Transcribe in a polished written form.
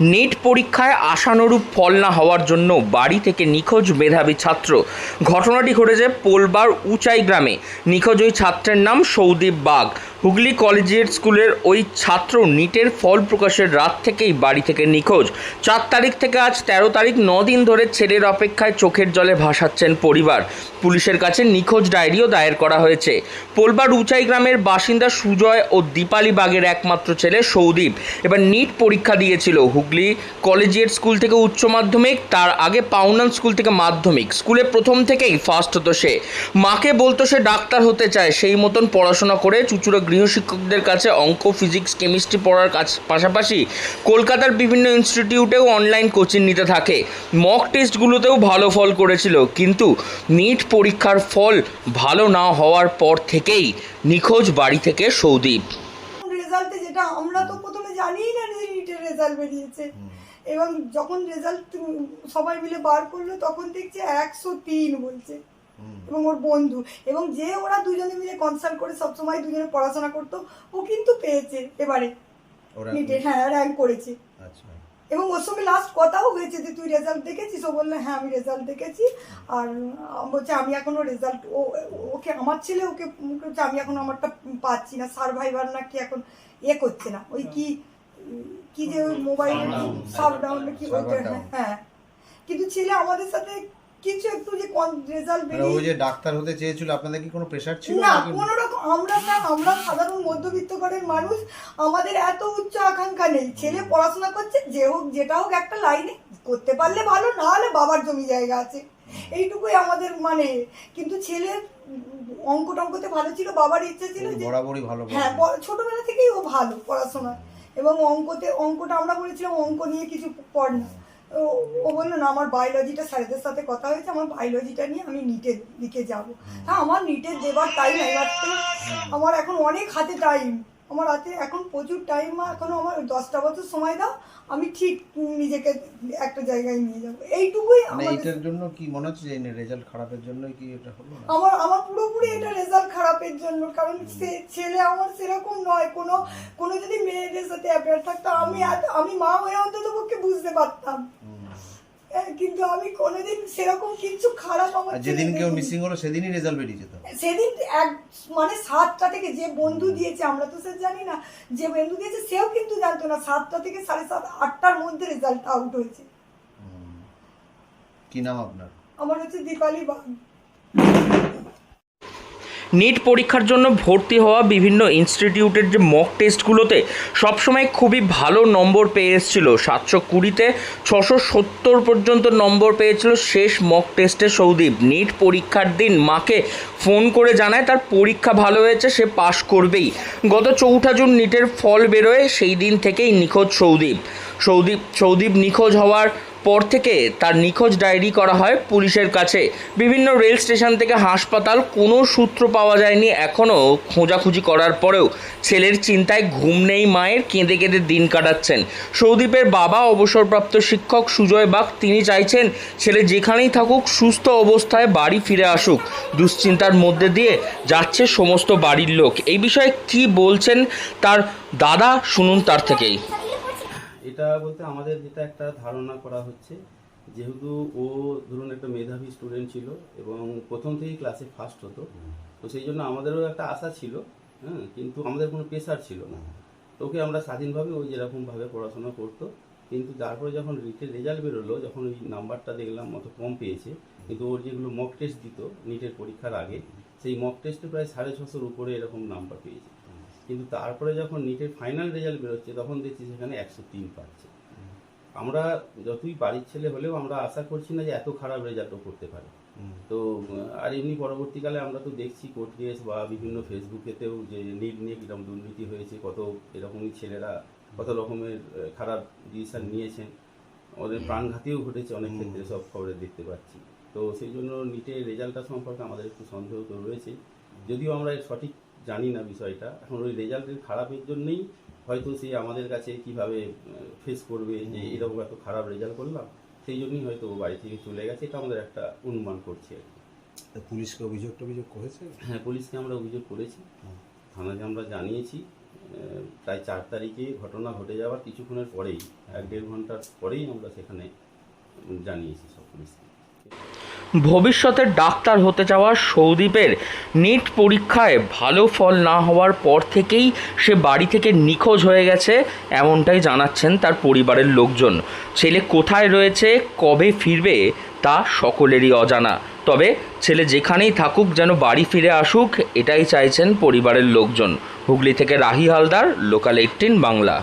NEET পরীক্ষায় আশানুরূপ ফল না হওয়ার জন্য বাড়ি থেকে নিখোঁজ মেধাবী ছাত্র। ঘটনাটি ঘটেছে পোলবার উচাই গ্রামে। নিখোঁজ ওই ছাত্রের নাম সৌদীপ বাগ। হুগলি কলেজিয়েট স্কুলের ওই ছাত্র নিটের ফল প্রকাশের রাত থেকেই বাড়ি থেকে নিখোঁজ। 4 তারিখ থেকে আজ 13 তারিখ 9 দিন ধরে ছেলের অপেক্ষায় চোখের জলে ভাসাচ্ছেন পরিবার। পুলিশের কাছে নিখোঁজ ডায়েরিও দায়ের করা হয়েছে। পোলবার উচাই গ্রামের বাসিন্দা সুজয় ও দীপালি বাগের একমাত্র ছেলে সৌদীপ এবার নিট পরীক্ষা দিয়েছিল। হুগলি কলেজিয়েট স্কুল থেকে উচ্চ মাধ্যমিক, তার আগে পাউনান স্কুল থেকে মাধ্যমিক। স্কুলে প্রথম থেকেই ফার্স্ট হতো সে। মাকে বলতো সে ডাক্তার হতে চায়। সেই মতন পড়াশোনা করে চুচুড়া গৃহশিক্ষকদের কাছে অঙ্ক, ফিজিক্স, কেমিস্ট্রি পড়ার পাশাপাশি কলকাতার বিভিন্ন ইনস্টিটিউটেও অনলাইন কোচিং নিতে থাকে। মক টেস্টগুলোতেও ভালো ফল করেছিল, কিন্তু নিট পরীক্ষার ফল ভালো না হওয়ার পর থেকেই নিখোঁজ বাড়ি থেকে সৌদীপ। রেজাল্টে যেটা আমরা তো প্রথমে জানিই না যে নিটের রেজাল্ট বেরিয়েছে, এবং যখন রেজাল্ট সবাই মিলে বার করলো তখন দেখছি 103 বলছে, এবং ওর বন্ধু এবং যে ওরা দুজনে মিলে কনসাল্ট করে সবসময় দুজনে পড়াশোনা করতো, ও কিন্তু পেয়েছে এবারে নিটে, হ্যাঁ র্যাঙ্ক করেছে। এবং ওর সঙ্গে লাস্ট কথাও হয়েছে যে তুই রেজাল্ট দেখেছিস? ও বললো হ্যাঁ আমি রেজাল্ট দেখেছি। আর বলছে আমি এখনো রেজাল্ট ওকে আমার ছেলে ওকে বলছে আমি এখন আমারটা পাচ্ছি না, সার্ভাইভার না কি এখন করছে না, ওই কি কি যে মোবাইল সার্ভার কি বলছে, হ্যাঁ। কিন্তু ছেলে আমাদের সাথে কিছু একটু যে রেজাল্ট বেরিয়ে ওই যে ডাক্তার হতে চেয়েছিল, আপনাদের কি কোনো প্রেসার ছিল না? কোনো রকম আমরা সাধারণ মধ্যবিত্ত ঘরের মানুষ, আমাদের এত উচ্চ আকাঙ্ক্ষা নেই। ছেলে পড়াশোনা করছে, যে হোক যেটা হোক একটা লাইনে করতে পারলে ভালো, না হলে বাবার জমি জায়গা আছে, এইটুকুই আমাদের মানে। কিন্তু ছেলের অঙ্ক টঙ্কতে ভালো ছিল, বাবার ইচ্ছা ছিল যে বরাবরই ভালো, হ্যাঁ ছোটবেলা থেকেই ও ভালো পড়াশোনা, এবং অঙ্কটা আমরা বলেছিলাম অঙ্ক নিয়ে কিছু পড় না। ও বললো না আমার বায়োলজিটা স্যারেদের সাথে কথা হয়েছে, আমার বায়োলজিটা নিয়ে আমি নিটের দিকে যাবো। হ্যাঁ আমার নিটের দেবার টাইম এবারতে আমার এখন অনেক হাতে টাইম, আমার হাতে এখন প্রচুর টাইম। এখনো আমার 10টা বছর সময় দাও, আমি ঠিক নিজেকে একটা জায়গায় নিয়ে যাবো, এইটুকুই। এটার জন্য কি মনে হচ্ছে যে রেজাল্ট খারাপের জন্যই কি এটা হলো? আমার পুরোপুরি এটা রেজাল্ট খারাপের জন্য, কারণ ছেলে আমার সেরকম নয়। কোনো যদি মেয়েদের সাথে অ্যাফেয়ার থাকতো আমি মা হয়ে অন্তত পক্ষে বুঝতে পারতাম, কিন্তু আমি কোনোদিন সেরকম কিছু খারাপ আমার। যেদিন কেউ মিসিং হলো সেদিনই রেজাল্ট বেরিয়ে যেত। সেদিন মানে 7টা থেকে যে বন্ধু দিয়েছে, আমরা তো স্যার জানি না, যে বন্ধু দিয়েছে সেও কিন্তু জানতো না। 7টা থেকে 7:30 8টার মধ্যে রেজাল্ট আউট হয়েছে। কি নাম আপনার? আমার হচ্ছে দীপালি বাগ। নিট পরীক্ষার জন্য ভর্তি হওয়া বিভিন্ন ইনস্টিটিউটের যে মক টেস্টগুলোতে সবসময় খুবই ভালো নম্বর পেয়ে এসেছিল। 720-তে 670 পর্যন্ত নম্বর পেয়েছিল শেষ মক টেস্টে সৌদীপ। নিট পরীক্ষার দিন মাকে ফোন করে জানায় তার পরীক্ষা ভালো হয়েছে, সে পাশ করবেই। গত 4 জুন নিটের ফল বেরোয়, সেই দিন থেকেই নিখোঁজ সৌদীপ নিখোঁজ হওয়ার পর থেকে তার নিখোঁজ ডায়েরি করা হয় পুলিশের কাছে। বিভিন্ন রেল স্টেশন থেকে হাসপাতাল, কোনো সূত্র পাওয়া যায়নি। এখনও খোঁজাখুঁজি করার পরেও ছেলের চিন্তায় ঘুম নেই মায়ের, কেঁদে কেঁদে দিন কাটাচ্ছেন। সৌদীপের বাবা অবসরপ্রাপ্ত শিক্ষক সুজয় বাগ, তিনি চাইছেন ছেলে যেখানেই থাকুক সুস্থ অবস্থায় বাড়ি ফিরে আসুক। দুশ্চিন্তার মধ্যে দিয়ে যাচ্ছে সমস্ত বাড়ির লোক। এই বিষয়ে কি বলছেন তার দাদা, শুনুন তার থেকেই। এটা বলতে আমাদের যেটা একটা ধারণা করা হচ্ছে, যেহেতু ও ধরুন একটা মেধাবী স্টুডেন্ট ছিল এবং প্রথম থেকেই ক্লাসে ফার্স্ট হতো, তো সেই জন্য আমাদেরও একটা আশা ছিল, হ্যাঁ, কিন্তু আমাদের কোনো প্রেশার ছিল না। ওকে আমরা স্বাধীনভাবে ওই যেরকমভাবে পড়াশোনা করতো। কিন্তু তারপরে যখন নিটের রেজাল্ট বেরোলো, যখন ওই নাম্বারটা দেখলাম অত কম পেয়েছে, কিন্তু ওর যেগুলো মক টেস্ট দিত নিটের পরীক্ষার আগে, সেই মক টেস্টে প্রায় 650-এর উপরে এরকম নাম্বার পেয়েছে। কিন্তু তারপরে যখন নিটের ফাইনাল রেজাল্ট বেরোচ্ছে তখন দেখছি সেখানে 103 পাচ্ছে। আমরা যতই বাড়ির ছেলে হলেও আমরা আশা করছি না যে এত খারাপ রেজাল্টও করতে পারে। তো আর এমনি পরবর্তীকালে আমরা তো দেখছি কোর্ট কেস বা বিভিন্ন ফেসবুকেতেও যে নিট নিয়ে কীরকম দুর্নীতি হয়েছে, কত এরকমই ছেলেরা কত রকমের খারাপ ডিসিশন নিয়েছেন, ওদের প্রাণঘাতীও ঘটেছে অনেক ক্ষেত্রে, সব খবরে দেখতে পাচ্ছি। তো সেই জন্য নিটের রেজাল্টটা সম্পর্কে আমাদের একটু সন্দেহ তো রয়েছে, যদিও আমরা সঠিক জানি না বিষয়টা। এখন ওই রেজাল্টের খারাপের জন্যই হয়তো সে আমাদের কাছে কিভাবে ফেস করবে যে এরকম এত খারাপ রেজাল্ট করলাম, সেই জন্যই হয়তো ও বাড়ি থেকে চলে গেছে, এটা আমাদের একটা অনুমান করছি আর কি। পুলিশকে অভিযোগ করেছে? হ্যাঁ, পুলিশকে আমরা অভিযোগ করেছি, থানাকে আমরা জানিয়েছি, প্রায় 4 তারিখে ঘটনা ঘটে যাওয়ার কিছুক্ষণের পরেই 1-1.5 ঘন্টার পরেই আমরা সেখানে জানিয়েছি সব পুলিশকে। ভবিষ্যতে ডাক্তার হতে যাওয়া সৌদীপের নিট পরীক্ষায় ভালো ফল না হওয়ার পর থেকেই সে বাড়ি থেকে নিখোঁজ হয়ে গেছে, এমনটাই জানাচ্ছেন তার পরিবারের লোকজন। ছেলে কোথায় রয়েছে, কবে ফিরবে তা সকলেরই অজানা। তবে ছেলে যেখানেই থাকুক যেন বাড়ি ফিরে আসুক, এটাই চাইছেন পরিবারের লোকজন। হুগলি থেকে রাহি হালদার, লোকাল 18 বাংলা।